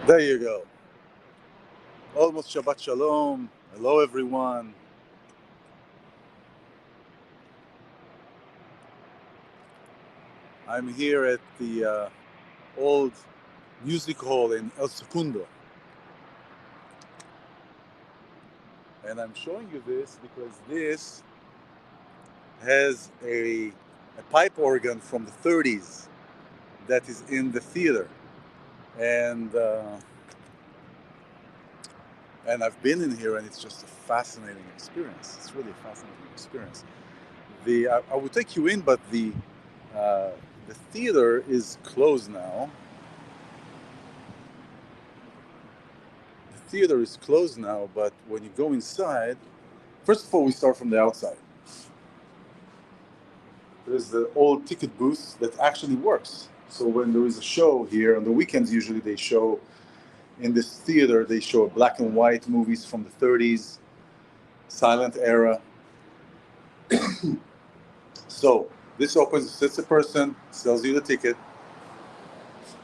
There you go. Almost Shabbat Shalom. Hello, everyone. I'm here at the old music hall in El Segundo. And I'm showing you this because this has a pipe organ from the 30s that is in the theater. And, uh, and I've been in here and it's just a fascinating experience. It's really a fascinating experience. I would take you in, but uh, the theater is closed now. The theater is closed now, but when you go inside, first of all, we start from the outside. There's the old ticket booth that actually works. So when there is a show here on the weekends, usually they show in this theater. They show black and white movies from the 30s, silent era. So this opens, sits a person, sells you the ticket.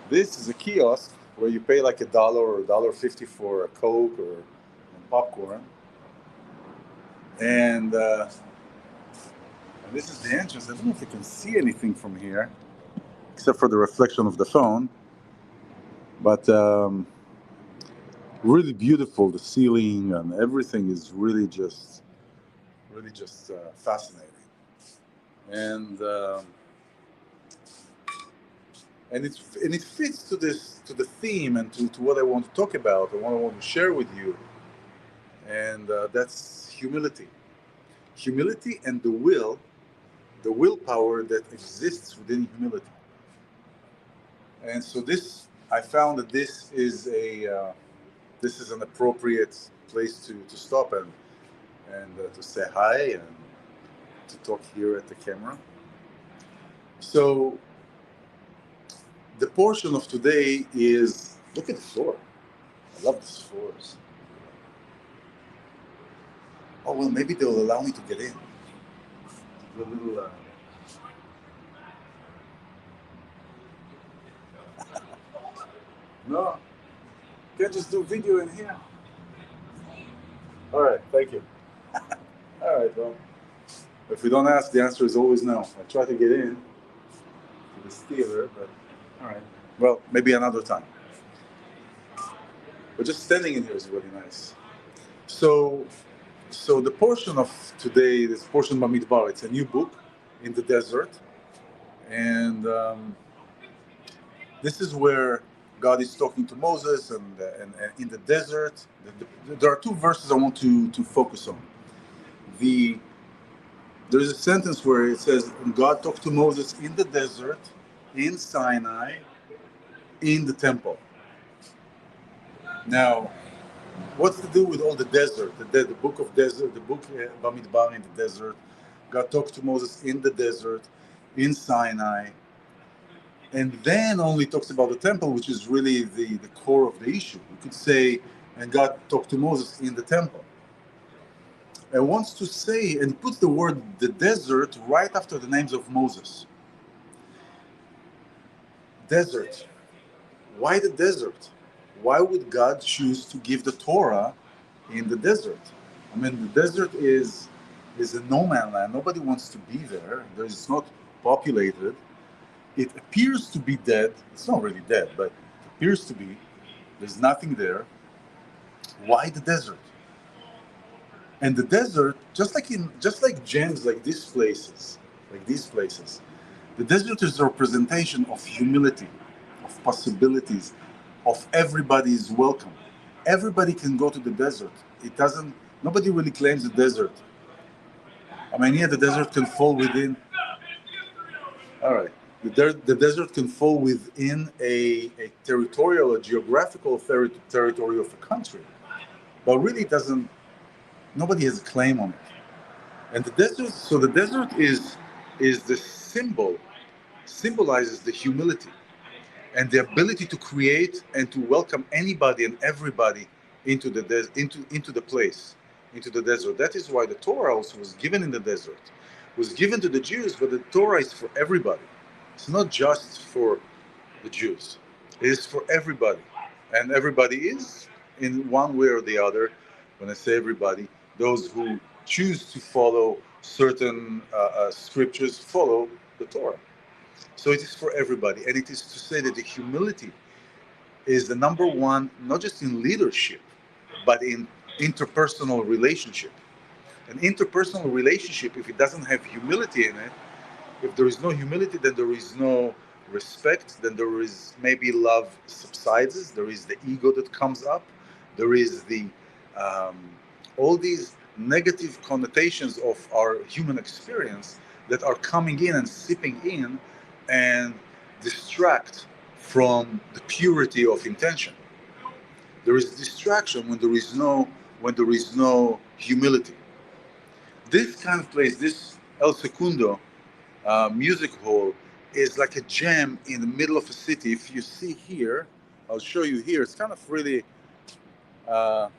This is a kiosk where you pay like $1 or $1.50 for a Coke or popcorn. And this is the entrance. I don't know if you can see anything from here, except for the reflection of the phone. But really beautiful. The ceiling and everything is really just fascinating. And it fits to the theme and to what I want to talk about and what I want to share with you. And that's humility and the willpower that exists within humility. And so I found that this is an appropriate place to stop and to say hi and to talk here at the camera. So the portion of today is, look at the floor. I love these floors. Oh well, maybe they'll allow me to get in. The little. No, can't just do video in here. All right, thank you. All right, well, if we don't ask, the answer is always no. I try to get in to this theater, but all right. Well, maybe another time. But just standing in here is really nice. So the portion of today, this portion Bamidbar, it's a new book in the desert, and this is where God is talking to Moses, and in the desert. There are two verses I want to focus on. There's a sentence where it says, God talked to Moses in the desert, in Sinai, in the temple. Now, what's to do with all the desert? The book of desert, the book Bamidbar in the desert. God talked to Moses in the desert, in Sinai, and then only talks about the temple, which is really the core of the issue. We could say, and God talked to Moses in the temple. And wants to say, and puts the word the desert right after the names of Moses. Desert. Why the desert? Why would God choose to give the Torah in the desert? I mean, the desert is a no man land. Nobody wants to be there. It's not populated. It appears to be dead. It's not really dead, but it appears to be. There's nothing there. Why the desert? And the desert, just like gems, like these places, the desert is a representation of humility, of possibilities, of everybody is welcome. Everybody can go to the desert. Nobody really claims the desert. I mean, yeah, the desert can fall within. All right. The desert can fall within a territorial, a geographical territory of a country, but really doesn't. Nobody has a claim on it. And the desert, so the desert is the symbolizes the humility and the ability to create and to welcome anybody and everybody into the place, into the desert. That is why the Torah also was given in the desert, was given to the Jews, but the Torah is for everybody. It's not just for the Jews. It is for everybody. And everybody is, in one way or the other. When I say everybody, those who choose to follow certain scriptures follow the Torah. So it is for everybody. And it is to say that the humility is the number one, not just in leadership, but in interpersonal relationship. An interpersonal relationship, if it doesn't have humility in it, if there is no humility, then there is no respect, then there is maybe love subsides, there is the ego that comes up, there is the um, all these negative connotations of our human experience that are coming in and seeping in and distract from the purity of intention. There is distraction when there is no humility. This kind of place, this El Secundo music hall, is like a gem in the middle of a city. If you see here, I'll show you here. It's kind of really uh,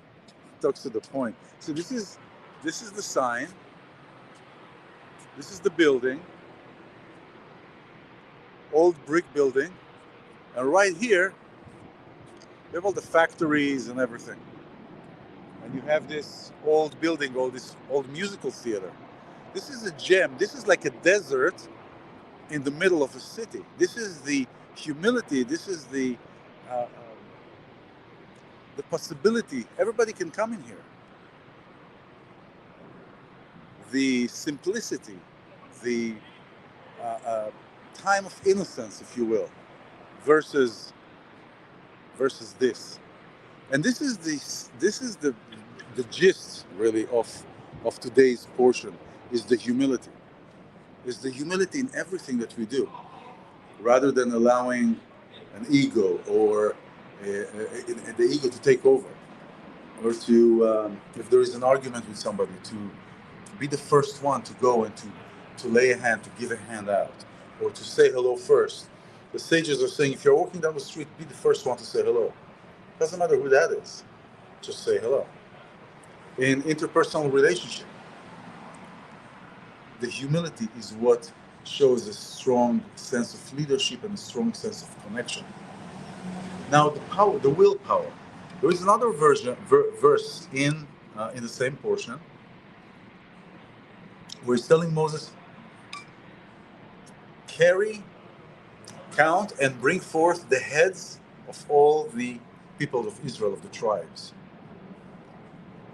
talks to the point. So this is the sign. This is the building, old brick building, and right here you have all the factories and everything. And you have this old building, all this old musical theater. This is a gem. This is like a desert in the middle of a city. This is the humility. This is the possibility. Everybody can come in here. The simplicity, the time of innocence, if you will, versus this. And this is the gist really of today's portion, is the humility. Is the humility in everything that we do, rather than allowing an ego or the ego to take over, or to if there is an argument with somebody, to be the first one to go and to lay a hand, to give a hand out, or to say hello first. The sages are saying, if you're walking down the street, be the first one to say hello. Doesn't matter who that is, just say hello. In interpersonal relationship, the humility is what shows a strong sense of leadership and a strong sense of connection. Now, the power, the willpower. There is another verse in the same portion where he's telling Moses, count and bring forth the heads of all the people of Israel, of the tribes.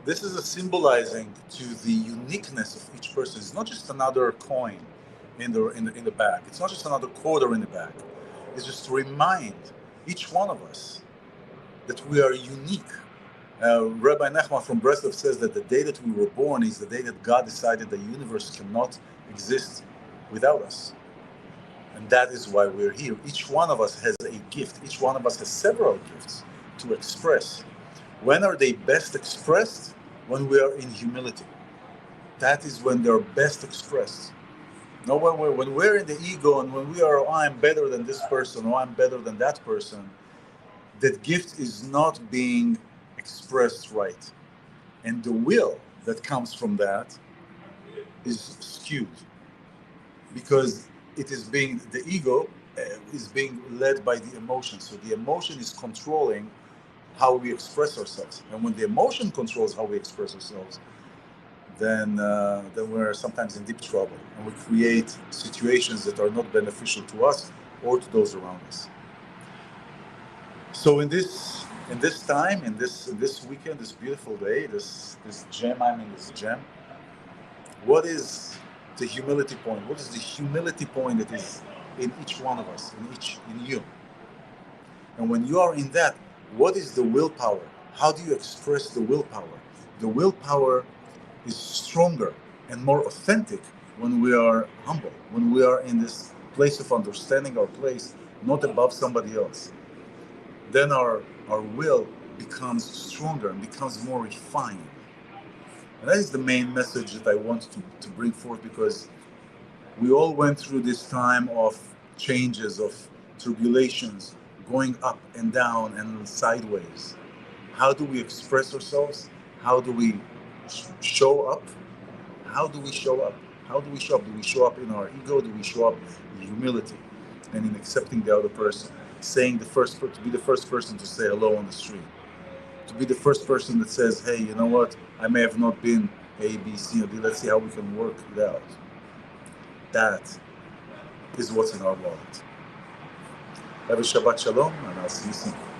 This is a symbolizing to the uniqueness of each person. It's not just another coin in the bag. It's not just another quarter in the bag. It's just to remind each one of us that we are unique. Rabbi Nachman from Breslov says that the day that we were born is the day that God decided the universe cannot exist without us. And that is why we're here. Each one of us has a gift. Each one of us has several gifts to express. When are they best expressed? When we are in humility. That is when they're best expressed. No, when we're in the ego and when we are, oh, I'm better than this person, or I'm better than that person, that gift is not being expressed right. And the will that comes from that is skewed. Because it is being, the ego is being led by the emotion. So the emotion is controlling how we express ourselves. And when the emotion controls how we express ourselves, then we're sometimes in deep trouble. And we create situations that are not beneficial to us or to those around us. So in this time, in this weekend, this beautiful day, this gem, I'm in this gem, what is the humility point? What is the humility point that is in each one of us, in you? And when you are in that, what is the willpower? How do you express the willpower? The willpower is stronger and more authentic when we are humble, when we are in this place of understanding our place, not above somebody else. Then our will becomes stronger and becomes more refined. And that is the main message that I want to bring forth, because we all went through this time of changes, of tribulations, going up and down and sideways. How do we express ourselves? How do we show up? How do we show up? How do we show up? Do we show up in our ego? Do we show up in humility and in accepting the other person? to be the first person to say hello on the street, to be the first person that says, hey, you know what, I may have not been A, B, C, or D, let's see how we can work it out. That is what's in our wallet. Have a Shabbat Shalom, and I'll see you soon.